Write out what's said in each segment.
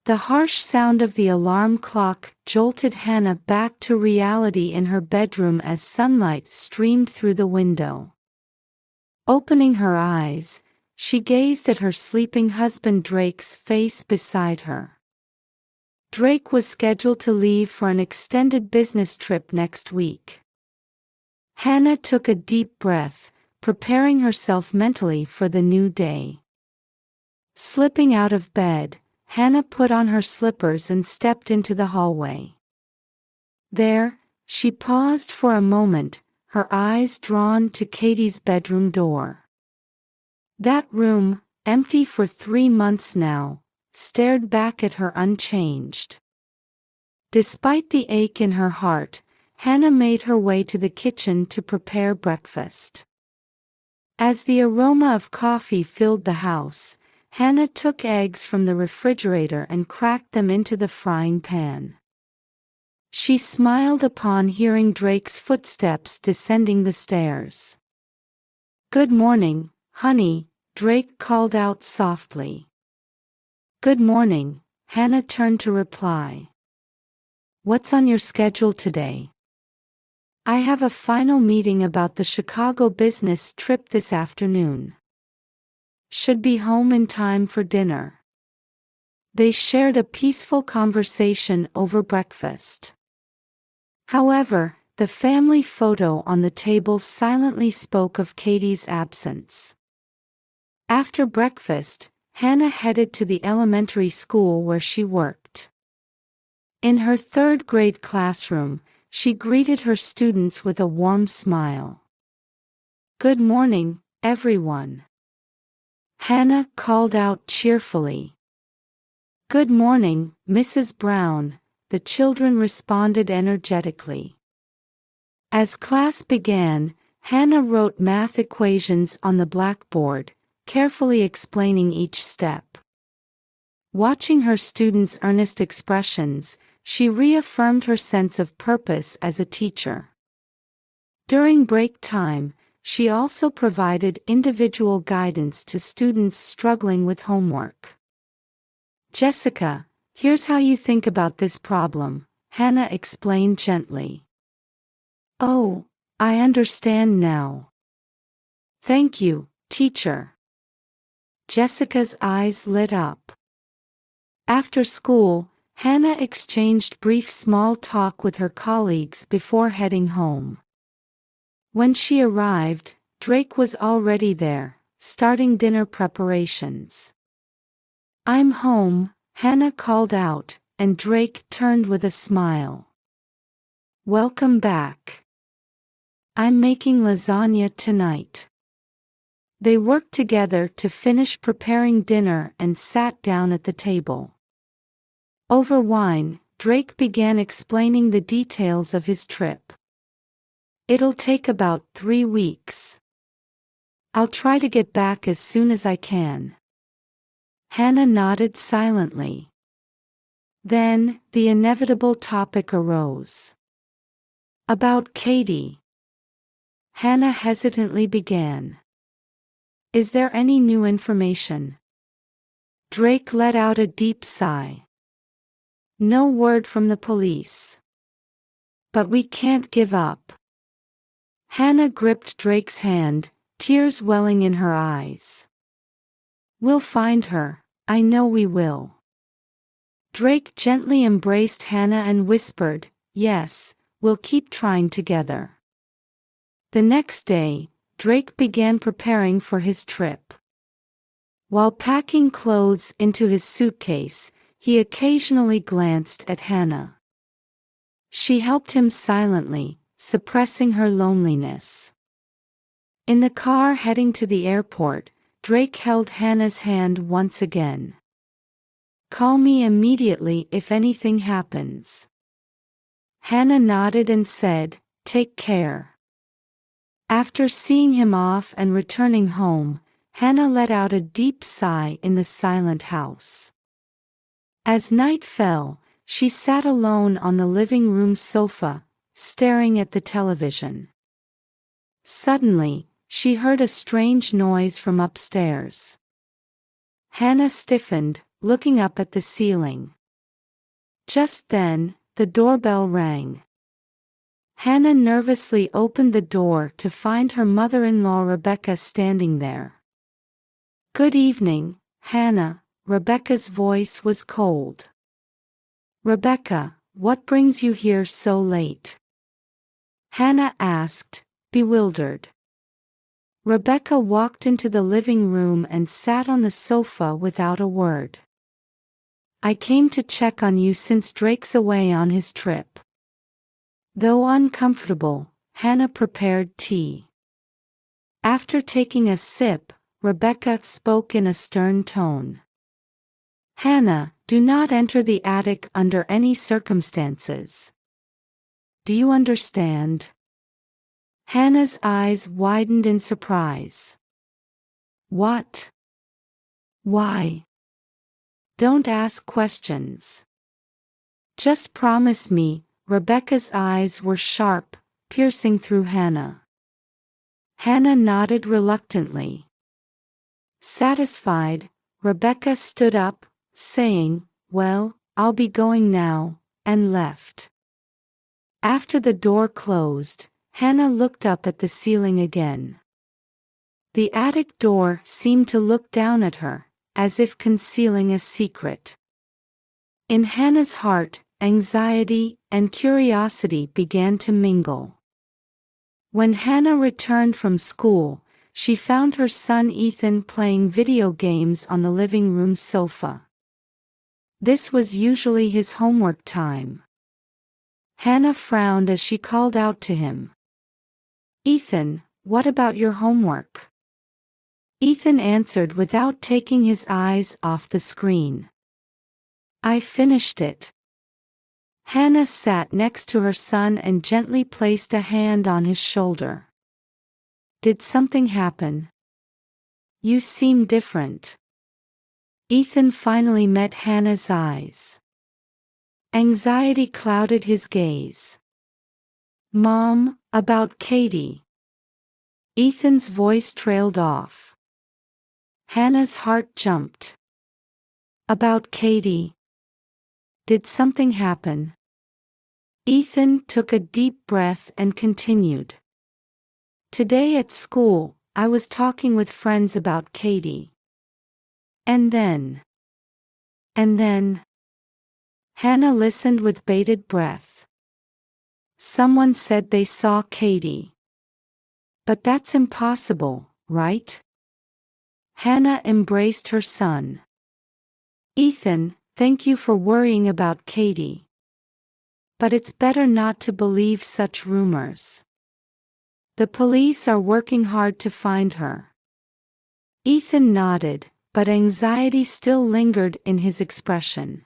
The harsh sound of the alarm clock jolted Hannah back to reality in her bedroom as sunlight streamed through the window. Opening her eyes, she gazed at her sleeping husband Drake's face beside her. Drake was scheduled to leave for an extended business trip next week. Hannah took a deep breath, preparing herself mentally for the new day. Slipping out of bed, Hannah put on her slippers and stepped into the hallway. There, she paused for a moment, her eyes drawn to Katie's bedroom door. That room, empty for 3 months now, stared back at her unchanged. Despite the ache in her heart, Hannah made her way to the kitchen to prepare breakfast. As the aroma of coffee filled the house, Hannah took eggs from the refrigerator and cracked them into the frying pan. She smiled upon hearing Drake's footsteps descending the stairs. "Good morning, honey," Drake called out softly. "Good morning," Hannah turned to reply. "What's on your schedule today?" "I have a final meeting about the Chicago business trip this afternoon. Should be home in time for dinner." They shared a peaceful conversation over breakfast. However, the family photo on the table silently spoke of Katie's absence. After breakfast, Hannah headed to the elementary school where she worked. In her 3rd grade classroom, she greeted her students with a warm smile. "Good morning, everyone," Hannah called out cheerfully. "Good morning, Mrs. Brown," the children responded energetically. As class began, Hannah wrote math equations on the blackboard, carefully explaining each step. Watching her students' earnest expressions, she reaffirmed her sense of purpose as a teacher. During break time, she also provided individual guidance to students struggling with homework. "Jessica, here's how you think about this problem," Hannah explained gently. "Oh, I understand now. Thank you, teacher." Jessica's eyes lit up. After school, Hannah exchanged brief small talk with her colleagues before heading home. When she arrived, Drake was already there, starting dinner preparations. "I'm home," Hannah called out, and Drake turned with a smile. "Welcome back. I'm making lasagna tonight." They worked together to finish preparing dinner and sat down at the table. Over wine, Drake began explaining the details of his trip. "It'll take about 3 weeks. I'll try to get back as soon as I can." Hannah nodded silently. Then, the inevitable topic arose. "About Katie." Hannah hesitantly began. "Is there any new information?" Drake let out a deep sigh. "No word from the police. But we can't give up." Hannah gripped Drake's hand, tears welling in her eyes. "We'll find her, I know we will." Drake gently embraced Hannah and whispered, "Yes, we'll keep trying together." The next day, Drake began preparing for his trip. While packing clothes into his suitcase, he occasionally glanced at Hannah. She helped him silently, suppressing her loneliness. In the car heading to the airport, Drake held Hannah's hand once again. "Call me immediately if anything happens." Hannah nodded and said, "Take care." After seeing him off and returning home, Hannah let out a deep sigh in the silent house. As night fell, she sat alone on the living room sofa, staring at the television. Suddenly, she heard a strange noise from upstairs. Hannah stiffened, looking up at the ceiling. Just then, the doorbell rang. Hannah nervously opened the door to find her mother-in-law Rebecca standing there. "Good evening, Hannah." Rebecca's voice was cold. "Rebecca, what brings you here so late?" Hannah asked, bewildered. Rebecca walked into the living room and sat on the sofa without a word. "I came to check on you since Drake's away on his trip." Though uncomfortable, Hannah prepared tea. After taking a sip, Rebecca spoke in a stern tone. "Hannah, do not enter the attic under any circumstances. Do you understand?" Hannah's eyes widened in surprise. "What? Why?" "Don't ask questions. Just promise me." Rebecca's eyes were sharp, piercing through Hannah. Hannah nodded reluctantly. Satisfied, Rebecca stood up, saying, "Well, I'll be going now," and left. After the door closed, Hannah looked up at the ceiling again. The attic door seemed to look down at her, as if concealing a secret. In Hannah's heart, anxiety and curiosity began to mingle. When Hannah returned from school, she found her son Ethan playing video games on the living room sofa. This was usually his homework time. Hannah frowned as she called out to him. "Ethan, what about your homework?" Ethan answered without taking his eyes off the screen. "I finished it." Hannah sat next to her son and gently placed a hand on his shoulder. "Did something happen? You seem different." Ethan finally met Hannah's eyes. Anxiety clouded his gaze. "Mom, about Katie." Ethan's voice trailed off. Hannah's heart jumped. "About Katie? Did something happen?" Ethan took a deep breath and continued. "Today at school, I was talking with friends about Katie. And then. Hannah listened with bated breath. "Someone said they saw Katie. But that's impossible, right?" Hannah embraced her son. "Ethan, thank you for worrying about Katie. But it's better not to believe such rumors. The police are working hard to find her." Ethan nodded, but anxiety still lingered in his expression.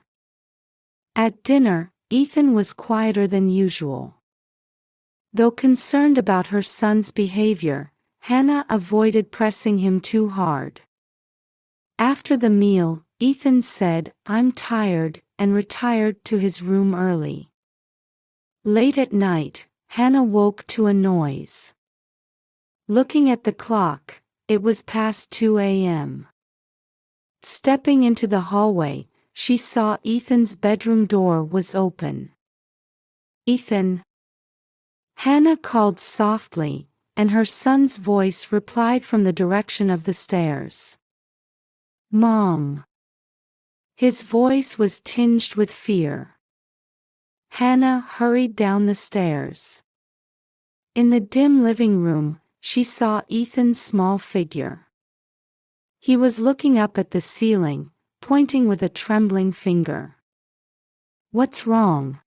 At dinner, Ethan was quieter than usual. Though concerned about her son's behavior, Hannah avoided pressing him too hard. After the meal, Ethan said, "I'm tired," and retired to his room early. Late at night, Hannah woke to a noise. Looking at the clock, it was past 2 a.m. Stepping into the hallway, she saw Ethan's bedroom door was open. "Ethan?" Hannah called softly, and her son's voice replied from the direction of the stairs. "Mom." His voice was tinged with fear. Hannah hurried down the stairs. In the dim living room, she saw Ethan's small figure. He was looking up at the ceiling, pointing with a trembling finger. "What's wrong?"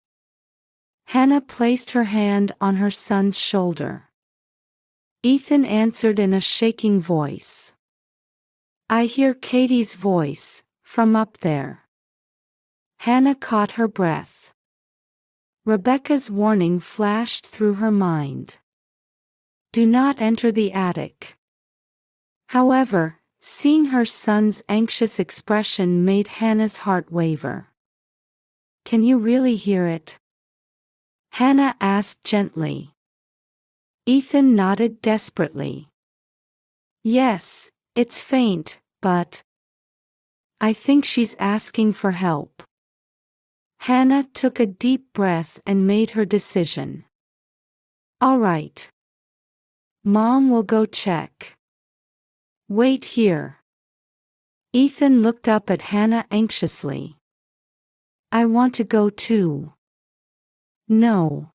Hannah placed her hand on her son's shoulder. Ethan answered in a shaking voice. "I hear Katie's voice, from up there." Hannah caught her breath. Rebecca's warning flashed through her mind. "Do not enter the attic." However, seeing her son's anxious expression made Hannah's heart waver. "Can you really hear it?" Hannah asked gently. Ethan nodded desperately. "Yes, it's faint, but I think she's asking for help." Hannah took a deep breath and made her decision. All right. Mom will go check. Wait here. Ethan looked up at Hannah anxiously. I want to go too. No.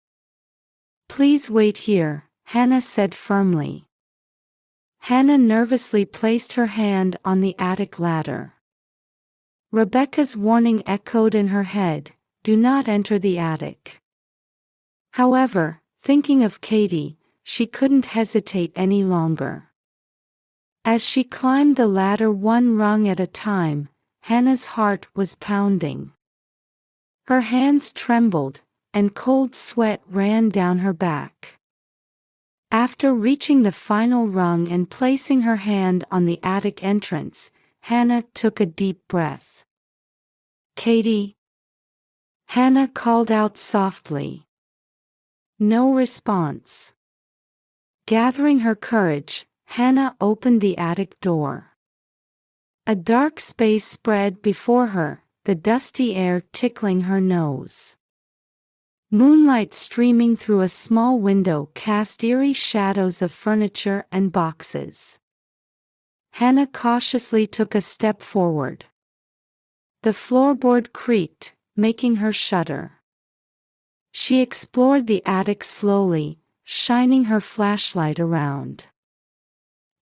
Please wait here, Hannah said firmly. Hannah nervously placed her hand on the attic ladder. Rebecca's warning echoed in her head, do not enter the attic. However, thinking of Katie, she couldn't hesitate any longer. As she climbed the ladder one rung at a time, Hannah's heart was pounding. Her hands trembled, and cold sweat ran down her back. After reaching the final rung and placing her hand on the attic entrance, Hannah took a deep breath. Katie? Hannah called out softly. No response. Gathering her courage, Hannah opened the attic door. A dark space spread before her, the dusty air tickling her nose. Moonlight streaming through a small window cast eerie shadows of furniture and boxes. Hannah cautiously took a step forward. The floorboard creaked, making her shudder. She explored the attic slowly, shining her flashlight around.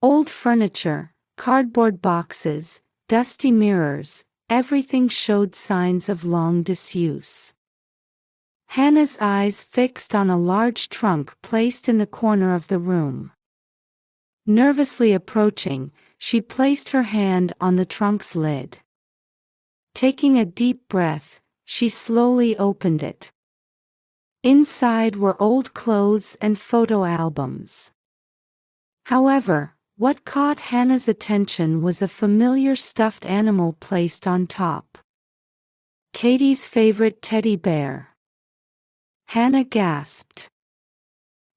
Old furniture, cardboard boxes, dusty mirrors, everything showed signs of long disuse. Hannah's eyes fixed on a large trunk placed in the corner of the room. Nervously approaching, she placed her hand on the trunk's lid. Taking a deep breath, she slowly opened it. Inside were old clothes and photo albums. However, what caught Hannah's attention was a familiar stuffed animal placed on top. Katie's favorite teddy bear. Hannah gasped.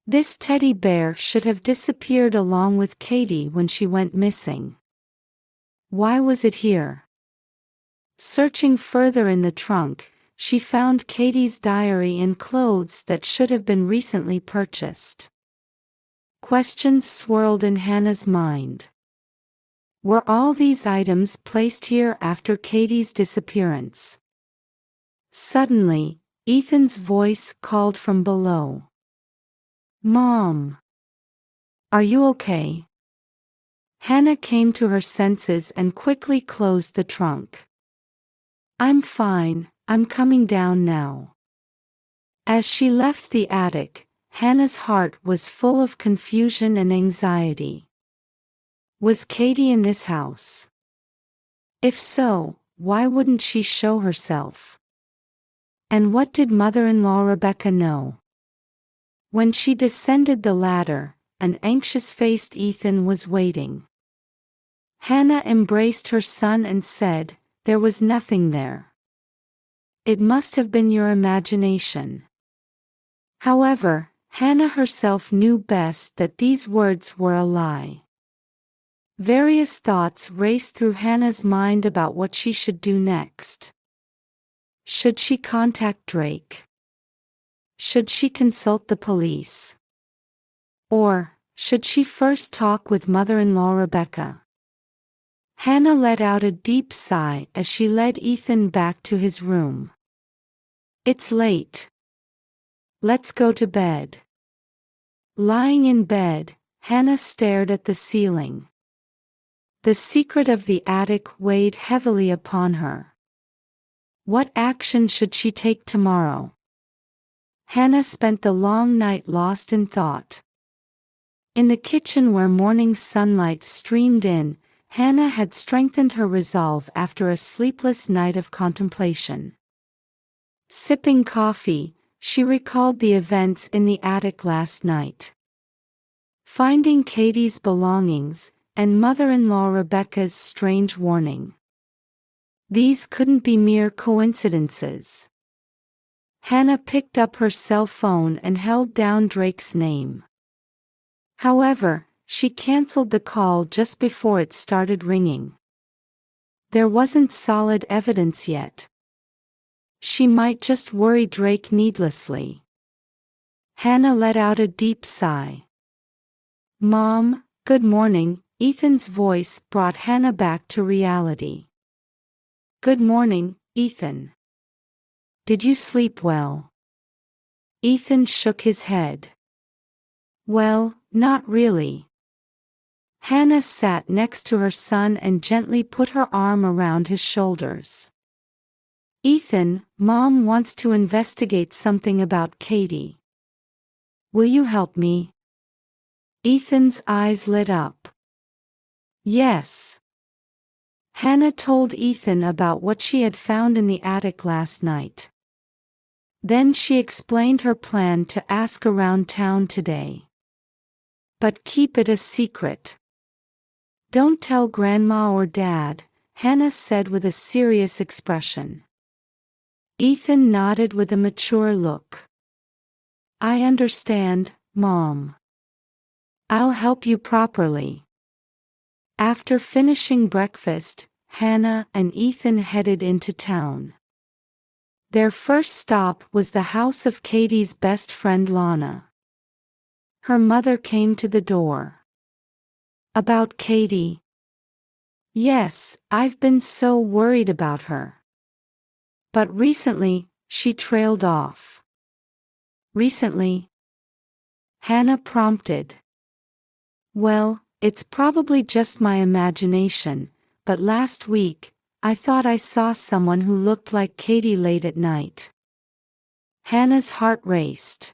This teddy bear should have disappeared along with Katie when she went missing. Why was it here? Searching further in the trunk, she found Katie's diary and clothes that should have been recently purchased. Questions swirled in Hannah's mind. Were all these items placed here after Katie's disappearance? Suddenly, Ethan's voice called from below. Mom! Are you okay? Hannah came to her senses and quickly closed the trunk. I'm fine, I'm coming down now. As she left the attic, Hannah's heart was full of confusion and anxiety. Was Katie in this house? If so, why wouldn't she show herself? And what did mother-in-law Rebecca know? When she descended the ladder, an anxious-faced Ethan was waiting. Hannah embraced her son and said, "There was nothing there. It must have been your imagination." However, Hannah herself knew best that these words were a lie. Various thoughts raced through Hannah's mind about what she should do next. Should she contact Drake? Should she consult the police? Or, should she first talk with mother-in-law Rebecca? Hannah let out a deep sigh as she led Ethan back to his room. It's late. Let's go to bed. Lying in bed, Hannah stared at the ceiling. The secret of the attic weighed heavily upon her. What action should she take tomorrow? Hannah spent the long night lost in thought. In the kitchen where morning sunlight streamed in, Hannah had strengthened her resolve after a sleepless night of contemplation. Sipping coffee, she recalled the events in the attic last night. Finding Katie's belongings, and mother-in-law Rebecca's strange warning. These couldn't be mere coincidences. Hannah picked up her cell phone and held down Drake's name. However, she canceled the call just before it started ringing. There wasn't solid evidence yet. she might just worry Drake needlessly. Hannah let out a deep sigh. "Mom, good morning." Ethan's voice brought Hannah back to reality. "Good morning, Ethan. Did you sleep well?" Ethan shook his head. "Well, not really." Hannah sat next to her son and gently put her arm around his shoulders. "Ethan, Mom wants to investigate something about Katie. Will you help me?" Ethan's eyes lit up. "Yes." Hannah told Ethan about what she had found in the attic last night. Then she explained her plan to ask around town today. "But keep it a secret. Don't tell Grandma or Dad," Hannah said with a serious expression. Ethan nodded with a mature look. "I understand, Mom. I'll help you properly." After finishing breakfast, Hannah and Ethan headed into town. Their first stop was the house of Katie's best friend Lana. Her mother came to the door. "About Katie?" "Yes, I've been so worried about her. But recently, she trailed off." "Recently?" Hannah prompted. "Well, it's probably just my imagination, but last week, I thought I saw someone who looked like Katie late at night." Hannah's heart raced.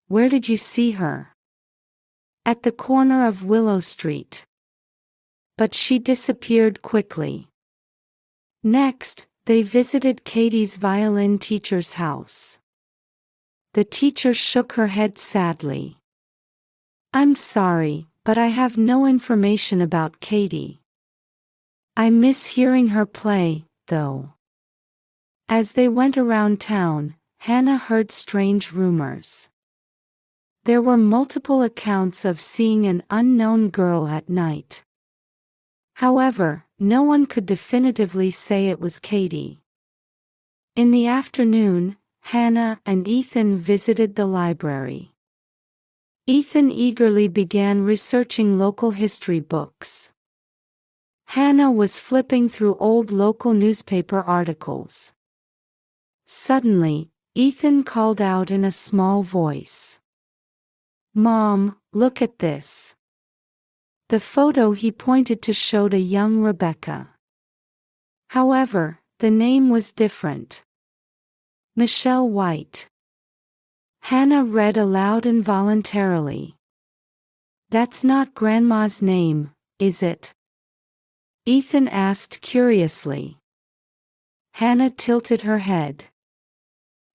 "Where did you see her?" "At the corner of Willow Street." But she disappeared quickly. Next, they visited Katie's violin teacher's house. The teacher shook her head sadly. "I'm sorry, but I have no information about Katie. I miss hearing her play, though." As they went around town, Hannah heard strange rumors. There were multiple accounts of seeing an unknown girl at night. However, no one could definitively say it was Katie. In the afternoon, Hannah and Ethan visited the library. Ethan eagerly began researching local history books. Hannah was flipping through old local newspaper articles. Suddenly, Ethan called out in a small voice. "Mom, look at this." The photo he pointed to showed a young Rebecca. However, the name was different. Michelle White. Hannah read aloud involuntarily. "That's not Grandma's name, is it?" Ethan asked curiously. Hannah tilted her head.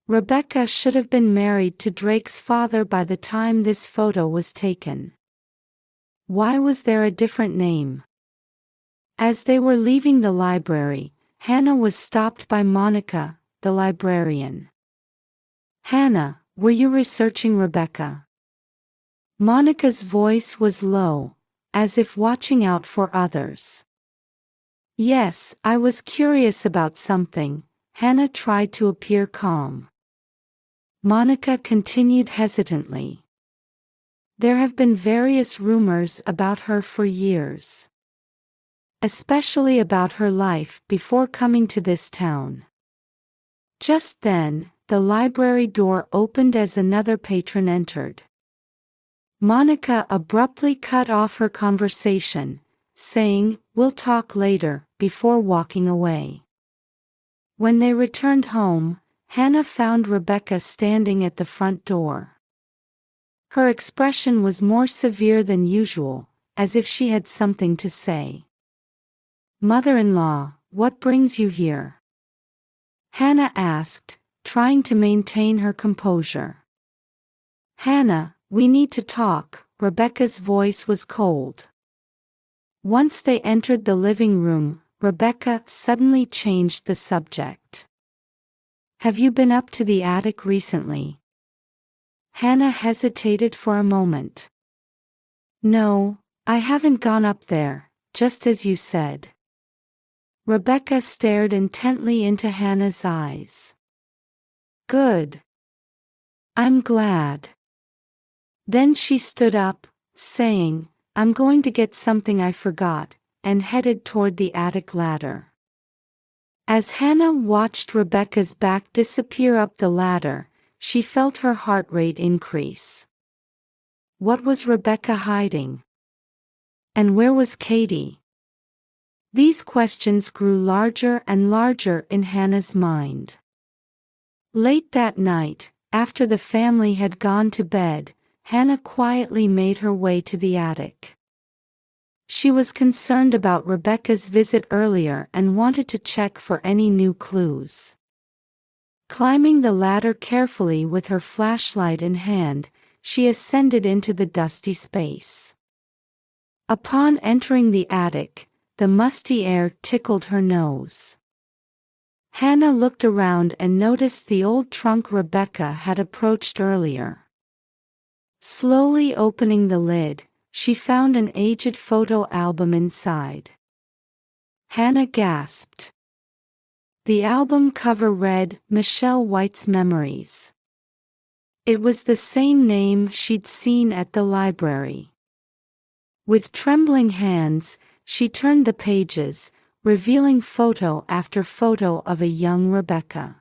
Rebecca should have been married to Drake's father by the time this photo was taken. Why was there a different name? As they were leaving the library, Hannah was stopped by Monica, the librarian. "Hannah, were you researching Rebecca?" Monica's voice was low, as if watching out for others. "Yes, I was curious about something." Hannah tried to appear calm. Monica continued hesitantly. "There have been various rumors about her for years. Especially about her life before coming to this town." Just then, the library door opened as another patron entered. Monica abruptly cut off her conversation, saying, "We'll talk later," before walking away. When they returned home, Hannah found Rebecca standing at the front door. Her expression was more severe than usual, as if she had something to say. "Mother-in-law, what brings you here?" Hannah asked, trying to maintain her composure. "Hannah, we need to talk." Rebecca's voice was cold. Once they entered the living room, Rebecca suddenly changed the subject. "Have you been up to the attic recently?" Hannah hesitated for a moment. "No, I haven't gone up there, just as you said." Rebecca stared intently into Hannah's eyes. Good. I'm glad. Then she stood up, saying, I'm going to get something I forgot, and headed toward the attic ladder. As Hannah watched Rebecca's back disappear up the ladder, she felt her heart rate increase. What was Rebecca hiding? And where was Katie? These questions grew larger and larger in Hannah's mind. Late that night, after the family had gone to bed, Hannah quietly made her way to the attic. She was concerned about Rebecca's visit earlier and wanted to check for any new clues. Climbing the ladder carefully with her flashlight in hand, she ascended into the dusty space. Upon entering the attic, the musty air tickled her nose. Hannah looked around and noticed the old trunk Rebecca had approached earlier. Slowly opening the lid, she found an aged photo album inside. Hannah gasped. The album cover read, Michelle White's Memories. It was the same name she'd seen at the library. With trembling hands, she turned the pages, revealing photo after photo of a young Rebecca.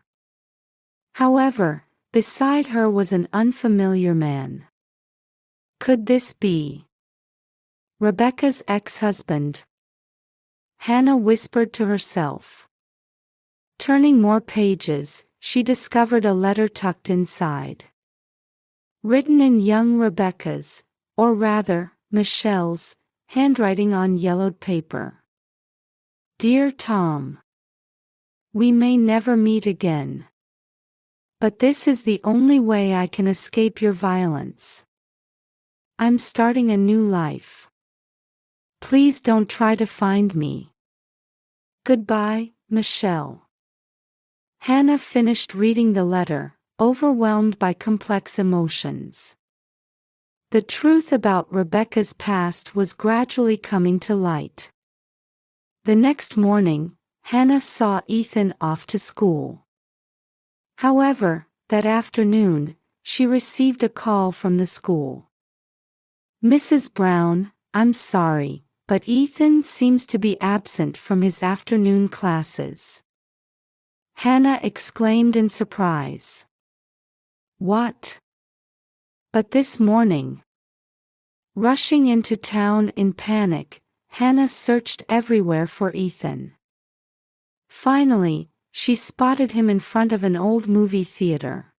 However, beside her was an unfamiliar man. Could this be Rebecca's ex-husband? Hannah whispered to herself. Turning more pages, she discovered a letter tucked inside. Written in young Rebecca's, or rather, Michelle's, handwriting on yellowed paper. Dear Tom, we may never meet again. But this is the only way I can escape your violence. I'm starting a new life. Please don't try to find me. Goodbye, Michelle. Hannah finished reading the letter, overwhelmed by complex emotions. The truth about Rebecca's past was gradually coming to light. The next morning, Hannah saw Ethan off to school. However, that afternoon, she received a call from the school. Mrs. Brown, I'm sorry, but Ethan seems to be absent from his afternoon classes. Hannah exclaimed in surprise. What? But this morning. Rushing into town in panic, Hannah searched everywhere for Ethan. Finally, she spotted him in front of an old movie theater.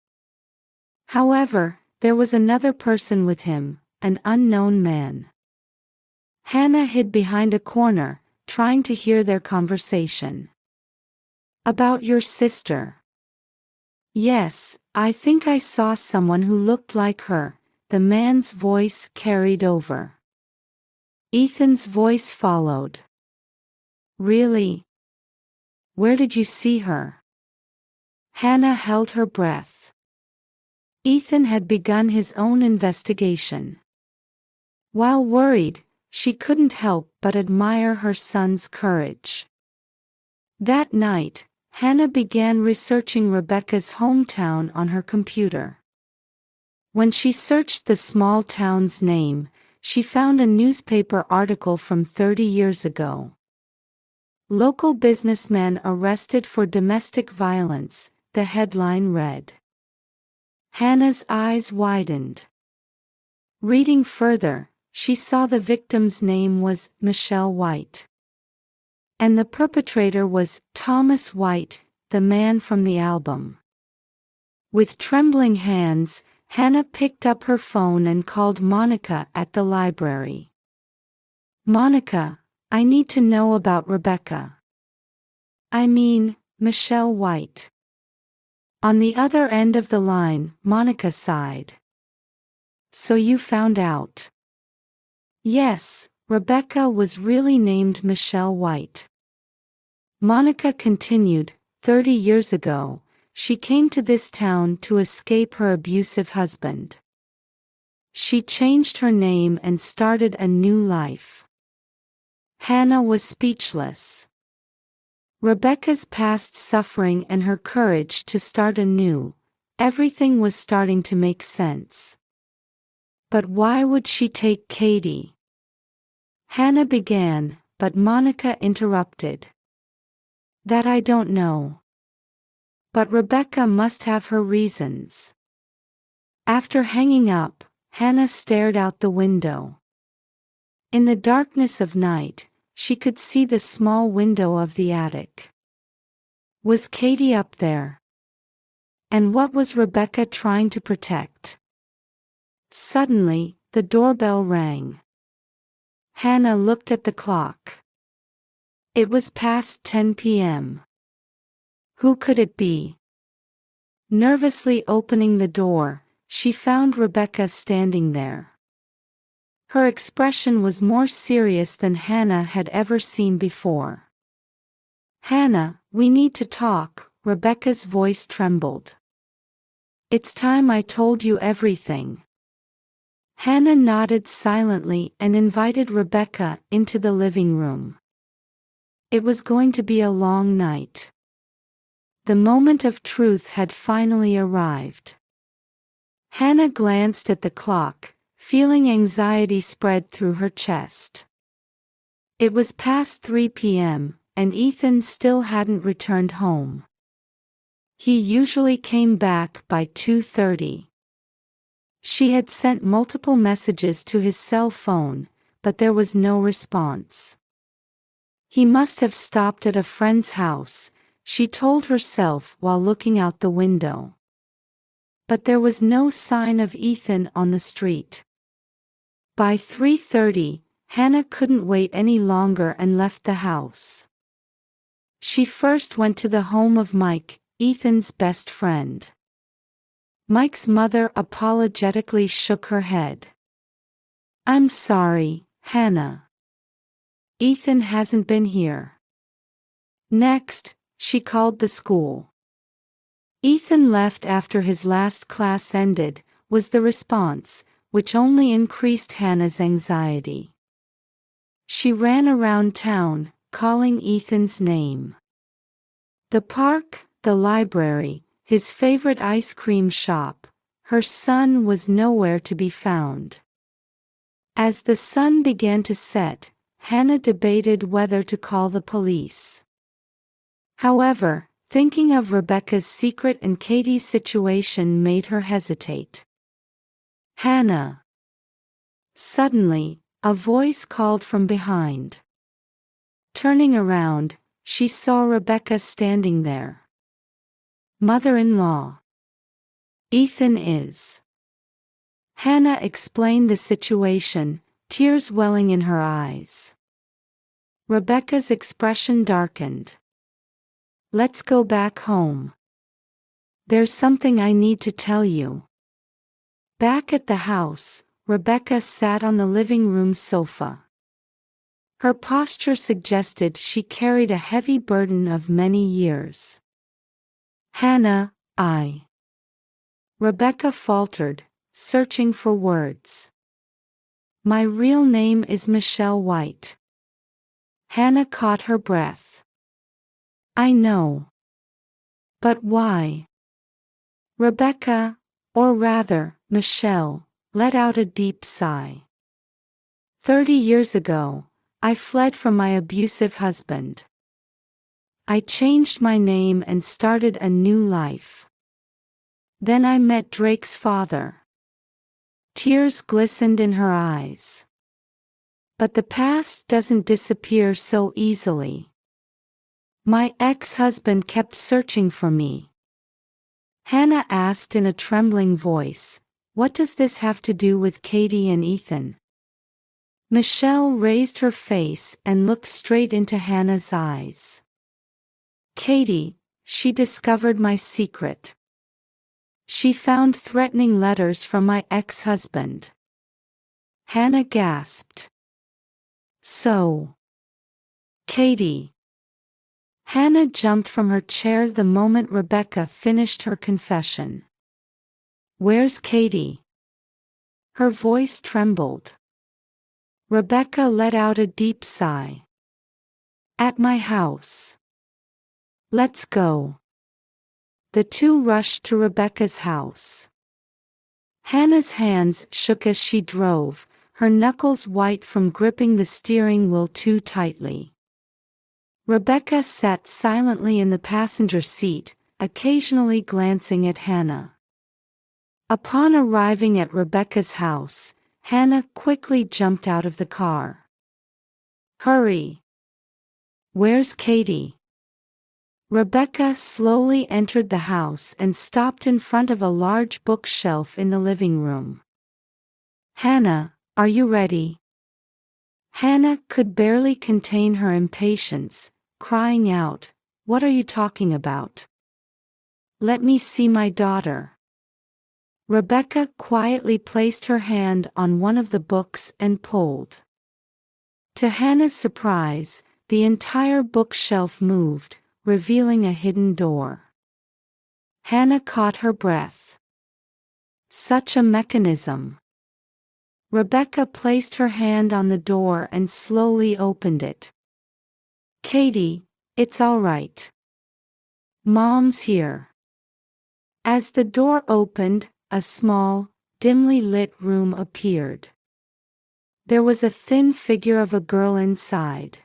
However, there was another person with him, an unknown man. Hannah hid behind a corner, trying to hear their conversation. About your sister. Yes, I think I saw someone who looked like her, the man's voice carried over. Ethan's voice followed. Really? Where did you see her? Hannah held her breath. Ethan had begun his own investigation. While worried, she couldn't help but admire her son's courage. That night, Hannah began researching Rebecca's hometown on her computer. When she searched the small town's name, she found a newspaper article from 30 years ago. Local businessman arrested for domestic violence, the headline read. Hannah's eyes widened. Reading further, she saw the victim's name was Michelle White. And the perpetrator was Thomas White, the man from the album. With trembling hands, Hannah picked up her phone and called Monica at the library. Monica, I need to know about Rebecca. I mean, Michelle White. On the other end of the line, Monica sighed. So you found out? Yes, Rebecca was really named Michelle White. Monica continued, 30 years ago, she came to this town to escape her abusive husband. She changed her name and started a new life. Hannah was speechless. Rebecca's past suffering and her courage to start anew, Everything was starting to make sense. But why would she take Katie? Hannah began, but Monica interrupted. That I don't know. But Rebecca must have her reasons. After hanging up, Hannah stared out the window. In the darkness of night, she could see the small window of the attic. Was Katie up there? And what was Rebecca trying to protect? Suddenly, the doorbell rang. Hannah looked at the clock. It was past 10 p.m. Who could it be? Nervously opening the door, she found Rebecca standing there. Her expression was more serious than Hannah had ever seen before. Hannah, we need to talk, Rebecca's voice trembled. It's time I told you everything. Hannah nodded silently and invited Rebecca into the living room. It was going to be a long night. The moment of truth had finally arrived. Hannah glanced at the clock, feeling anxiety spread through her chest. It was past 3 p.m., and Ethan still hadn't returned home. He usually came back by 2:30. She had sent multiple messages to his cell phone, but there was no response. He must have stopped at a friend's house, she told herself while looking out the window. But there was no sign of Ethan on the street. By 3:30, Hannah couldn't wait any longer and left the house. She first went to the home of Mike, Ethan's best friend. Mike's mother apologetically shook her head. I'm sorry, Hannah. Ethan hasn't been here. Next, she called the school. Ethan left after his last class ended, was the response, which only increased Hannah's anxiety. She ran around town, calling Ethan's name. The park, the library, his favorite ice cream shop, her son was nowhere to be found. As the sun began to set, Hannah debated whether to call the police. However, thinking of Rebecca's secret and Katie's situation made her hesitate. Hannah. Suddenly, a voice called from behind. Turning around, she saw Rebecca standing there. Mother-in-law. Ethan is. Hannah explained the situation, tears welling in her eyes. Rebecca's expression darkened. Let's go back home. There's something I need to tell you. Back at the house, Rebecca sat on the living room sofa. Her posture suggested she carried a heavy burden of many years. Hannah, Rebecca faltered, searching for words. My real name is Michelle White. Hannah caught her breath. I know. But why? Rebecca, or rather, Michelle, let out a deep sigh. 30 years ago, I fled from my abusive husband. I changed my name and started a new life. Then I met Drake's father. Tears glistened in her eyes. But the past doesn't disappear so easily. My ex-husband kept searching for me. Hannah asked in a trembling voice, what does this have to do with Katie and Ethan? Michelle raised her face and looked straight into Hannah's eyes. Katie, she discovered my secret. She found threatening letters from my ex-husband. Hannah gasped. So. Katie. Hannah jumped from her chair the moment Rebecca finished her confession. Where's Katie? Her voice trembled. Rebecca let out a deep sigh. At my house. Let's go. the two rushed to Rebecca's house. Hannah's hands shook as she drove, her knuckles white from gripping the steering wheel too tightly. Rebecca sat silently in the passenger seat, occasionally glancing at Hannah. Upon arriving at Rebecca's house, Hannah quickly jumped out of the car. "Hurry! Where's Katie?" Rebecca slowly entered the house and stopped in front of a large bookshelf in the living room. "Hannah, are you ready?" Hannah could barely contain her impatience, crying out, "What are you talking about? Let me see my daughter." Rebecca quietly placed her hand on one of the books and pulled. To Hannah's surprise, the entire bookshelf moved, revealing a hidden door. Hannah caught her breath. Such a mechanism! Rebecca placed her hand on the door and slowly opened it. "Katie, it's all right. Mom's here." As the door opened, a small, dimly lit room appeared. There was a thin figure of a girl inside.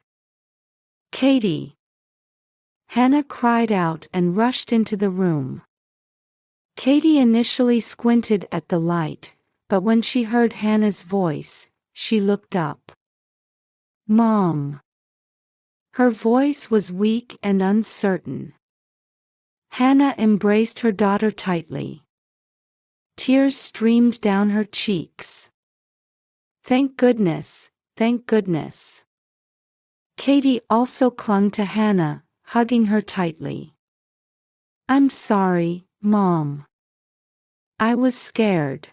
"Katie!" Hannah cried out and rushed into the room. Katie initially squinted at the light, but when she heard Hannah's voice, she looked up. "Mom!" Her voice was weak and uncertain. Hannah embraced her daughter tightly. Tears streamed down her cheeks. "Thank goodness, thank goodness." Katie also clung to Hannah, hugging her tightly. "I'm sorry, Mom. I was scared."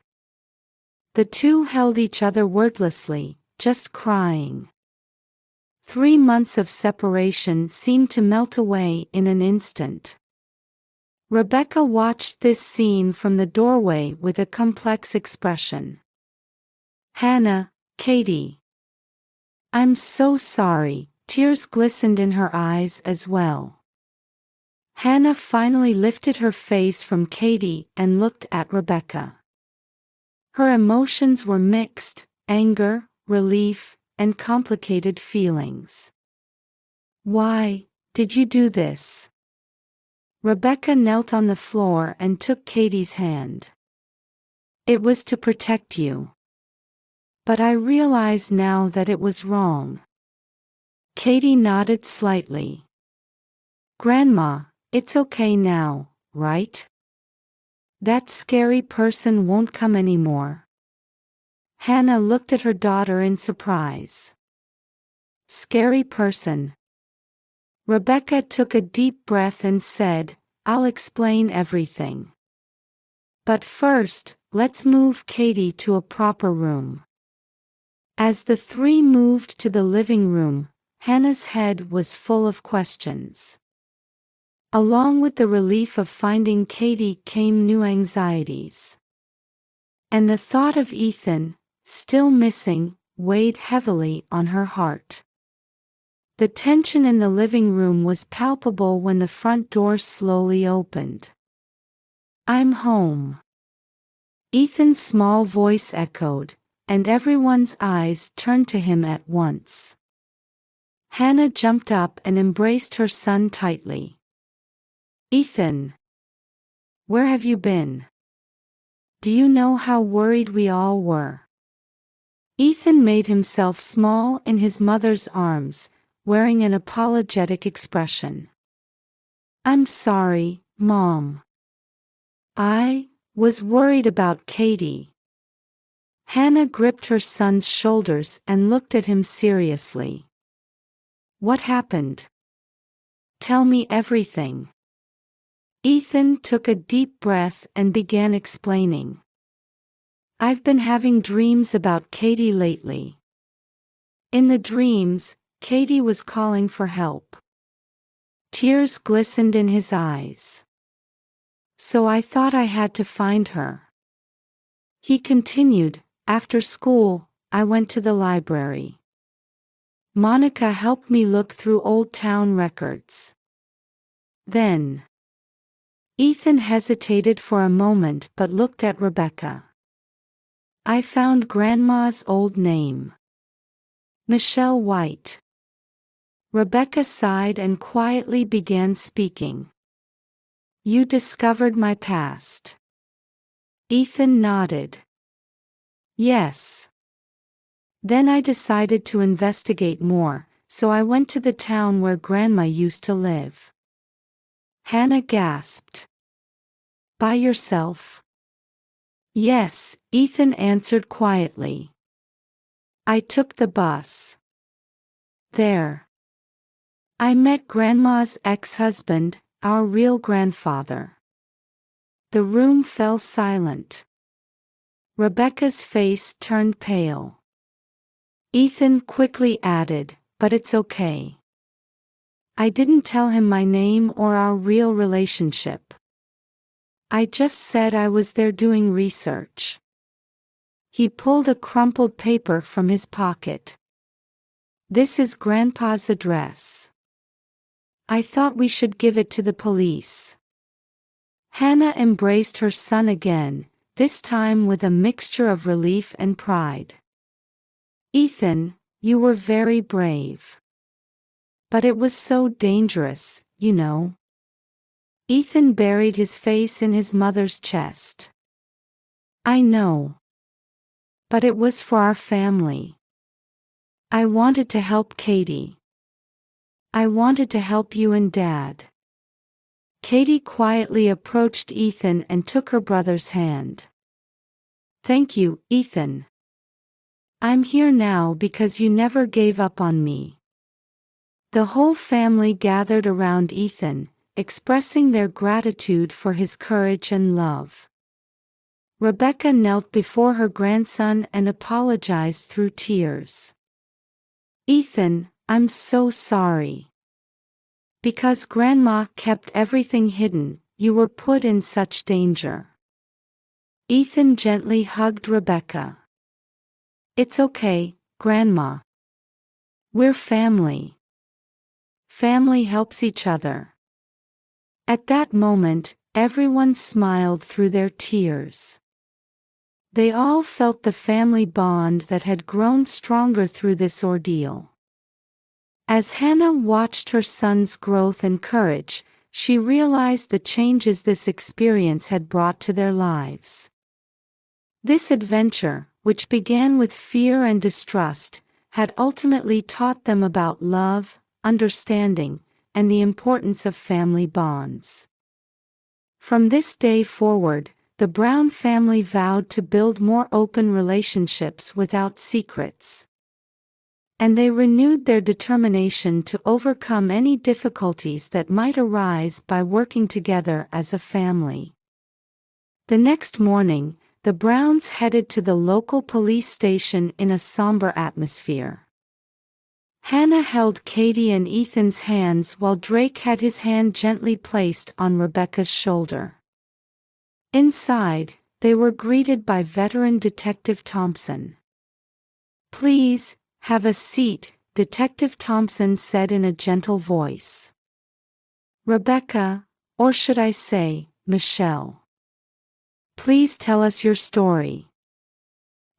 The two held each other wordlessly, just crying. 3 months of separation seemed to melt away in an instant. Rebecca watched this scene from the doorway with a complex expression. "Hannah, Katie. I'm so sorry." Tears glistened in her eyes as well. Hannah finally lifted her face from Katie and looked at Rebecca. Her emotions were mixed: anger, relief, and complicated feelings. "Why did you do this?" Rebecca knelt on the floor and took Katie's hand. "It was to protect you. But I realize now that it was wrong." Katie nodded slightly. "Grandma, it's okay now, right? That scary person won't come anymore." Hannah looked at her daughter in surprise. "Scary person?" Rebecca took a deep breath and said, "I'll explain everything. But first, let's move Katie to a proper room." As the three moved to the living room, Hannah's head was full of questions. Along with the relief of finding Katie came new anxieties. And the thought of Ethan, still missing, weighed heavily on her heart. The tension in the living room was palpable when the front door slowly opened. "I'm home." Ethan's small voice echoed, and everyone's eyes turned to him at once. Hannah jumped up and embraced her son tightly. "Ethan! Where have you been? Do you know how worried we all were?" Ethan made himself small in his mother's arms, wearing an apologetic expression. "I'm sorry, Mom. I was worried about Katie." Hannah gripped her son's shoulders and looked at him seriously. "What happened? Tell me everything." Ethan took a deep breath and began explaining. "I've been having dreams about Katie lately. In the dreams, Katie was calling for help." Tears glistened in his eyes. "So I thought I had to find her." He continued, "After school, I went to the library. Monica helped me look through old town records. Then Ethan hesitated for a moment but looked at Rebecca. I found Grandma's old name. Michelle White. Rebecca sighed and quietly began speaking. You discovered my past. Ethan nodded. Yes. Then I decided to investigate more, so I went to the town where Grandma used to live. Hannah gasped. By yourself? Yes, Ethan answered quietly. I took the bus. There. I met Grandma's ex-husband, our real grandfather. The room fell silent. Rebecca's face turned pale. Ethan quickly added, but it's okay. I didn't tell him my name or our real relationship. I just said I was there doing research. He pulled a crumpled paper from his pocket. This is Grandpa's address. I thought we should give it to the police. Hannah embraced her son again, this time with a mixture of relief and pride. Ethan, you were very brave. But it was so dangerous, you know. Ethan buried his face in his mother's chest. I know. But it was for our family. I wanted to help Katie. I wanted to help you and Dad. Katie quietly approached Ethan and took her brother's hand. Thank you, Ethan. I'm here now because you never gave up on me. The whole family gathered around Ethan, expressing their gratitude for his courage and love. Rebecca knelt before her grandson and apologized through tears. Ethan, I'm so sorry. Because Grandma kept everything hidden, you were put in such danger. Ethan gently hugged Rebecca. It's okay, Grandma. We're family. Family helps each other. At that moment, everyone smiled through their tears. They all felt the family bond that had grown stronger through this ordeal. As Hannah watched her son's growth and courage, she realized the changes this experience had brought to their lives. This adventure, which began with fear and distrust, had ultimately taught them about love, understanding, and the importance of family bonds. From this day forward, the Brown family vowed to build more open relationships without secrets. And they renewed their determination to overcome any difficulties that might arise by working together as a family. The next morning, the Browns headed to the local police station in a somber atmosphere. Hannah held Katie and Ethan's hands while Drake had his hand gently placed on Rebecca's shoulder. Inside, they were greeted by veteran Detective Thompson. Please, have a seat, Detective Thompson said in a gentle voice. Rebecca, or should I say, Michelle. Please tell us your story.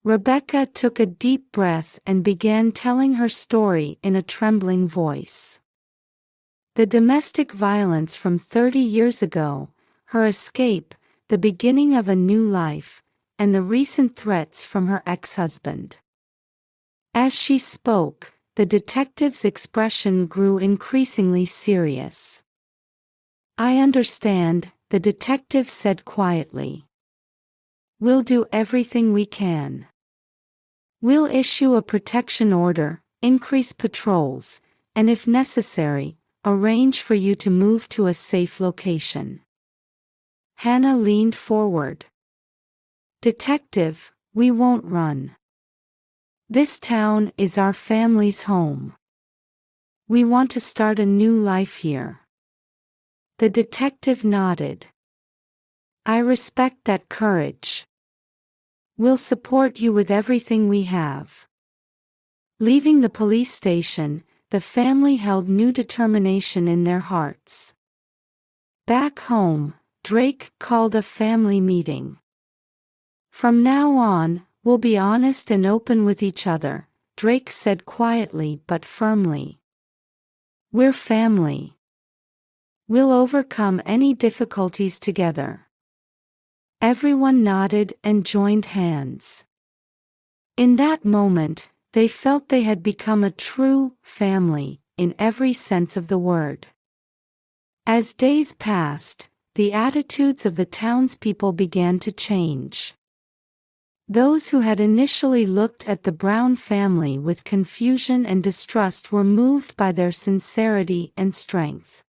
Rebecca took a deep breath and began telling her story in a trembling voice. The domestic violence from 30 years ago, her escape, the beginning of a new life, and the recent threats from her ex-husband. As she spoke, the detective's expression grew increasingly serious. I understand, the detective said quietly. We'll do everything we can. We'll issue a protection order, increase patrols, and if necessary, arrange for you to move to a safe location. Hannah leaned forward. Detective, we won't run. This town is our family's home. We want to start a new life here. The detective nodded. I respect that courage. We'll support you with everything we have. Leaving the police station, the family held new determination in their hearts. Back home, Drake called a family meeting. "From now on, we'll be honest and open with each other," Drake said quietly but firmly. "We're family. We'll overcome any difficulties together." Everyone nodded and joined hands. In that moment, they felt they had become a true family, in every sense of the word. As days passed, the attitudes of the townspeople began to change. Those who had initially looked at the Brown family with confusion and distrust were moved by their sincerity and strength.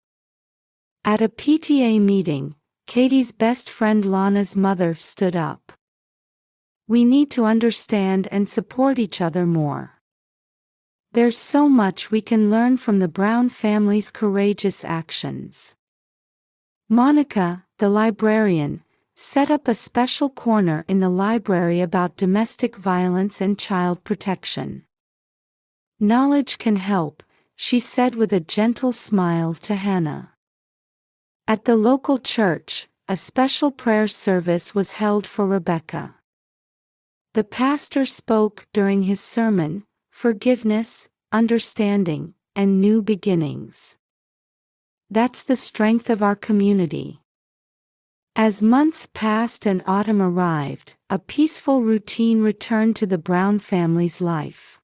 At a PTA meeting, Katie's best friend Lana's mother stood up. "We need to understand and support each other more. There's so much we can learn from the Brown family's courageous actions." Monica, the librarian, set up a special corner in the library about domestic violence and child protection. "Knowledge can help," she said with a gentle smile to Hannah. At the local church, a special prayer service was held for Rebecca. The pastor spoke during his sermon, "Forgiveness, understanding, and new beginnings. That's the strength of our community." As months passed and autumn arrived, a peaceful routine returned to the Brown family's life.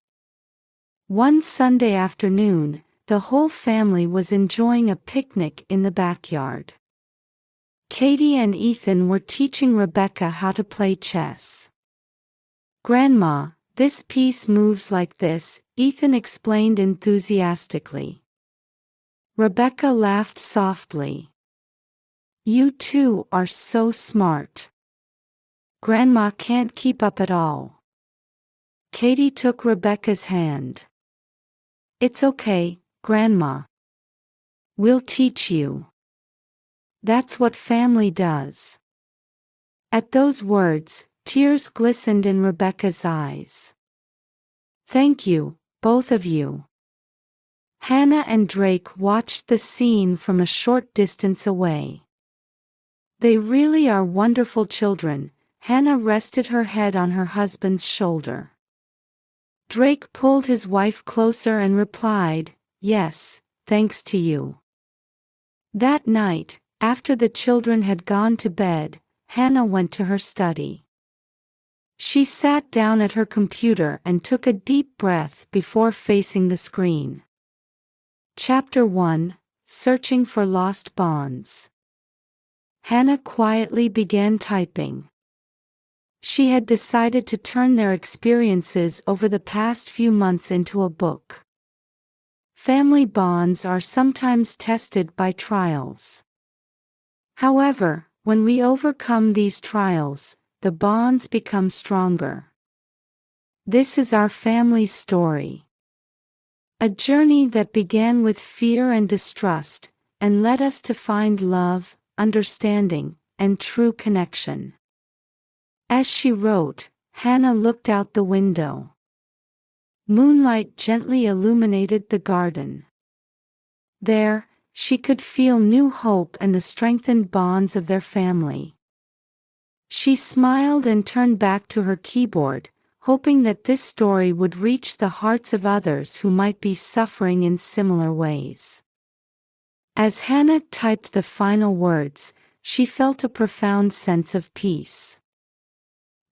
One Sunday afternoon, the whole family was enjoying a picnic in the backyard. Katie and Ethan were teaching Rebecca how to play chess. "Grandma, this piece moves like this," Ethan explained enthusiastically. Rebecca laughed softly. "You two are so smart. Grandma can't keep up at all." Katie took Rebecca's hand. "It's okay, Grandma. We'll teach you. That's what family does." At those words, tears glistened in Rebecca's eyes. "Thank you, both of you." Hannah and Drake watched the scene from a short distance away. "They really are wonderful children." Hannah rested her head on her husband's shoulder. Drake pulled his wife closer and replied, "Yes, thanks to you." That night, after the children had gone to bed, Hannah went to her study. She sat down at her computer and took a deep breath before facing the screen. Chapter 1: Searching for Lost Bonds. Hannah quietly began typing. She had decided to turn their experiences over the past few months into a book. Family bonds are sometimes tested by trials. However, when we overcome these trials, the bonds become stronger. This is our family's story. A journey that began with fear and distrust, and led us to find love, understanding, and true connection. As she wrote, Hannah looked out the window. Moonlight gently illuminated the garden. There, she could feel new hope and the strengthened bonds of their family. She smiled and turned back to her keyboard, hoping that this story would reach the hearts of others who might be suffering in similar ways. As Hannah typed the final words, she felt a profound sense of peace.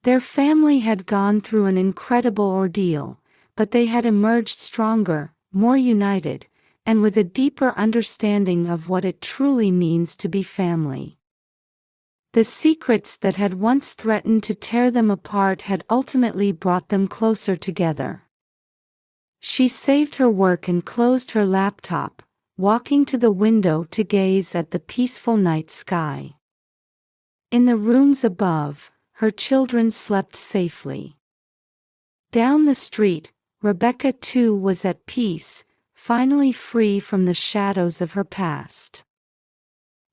Their family had gone through an incredible ordeal, but they had emerged stronger, more united, and with a deeper understanding of what it truly means to be family. The secrets that had once threatened to tear them apart had ultimately brought them closer together. She saved her work and closed her laptop, walking to the window to gaze at the peaceful night sky. In the rooms above, her children slept safely. Down the street, Rebecca too was at peace, finally free from the shadows of her past.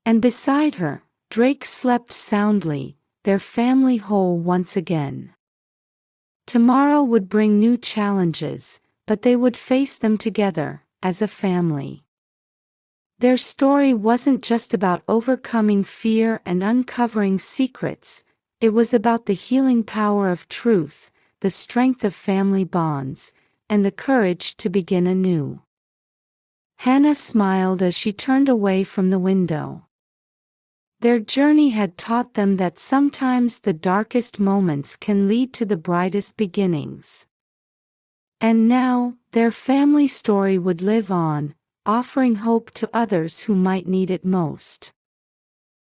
And beside her, Drake slept soundly, their family whole once again. Tomorrow would bring new challenges, but they would face them together, as a family. Their story wasn't just about overcoming fear and uncovering secrets, it was about the healing power of truth, the strength of family bonds, and the courage to begin anew. Hannah smiled as she turned away from the window. Their journey had taught them that sometimes the darkest moments can lead to the brightest beginnings. And now, their family story would live on, offering hope to others who might need it most.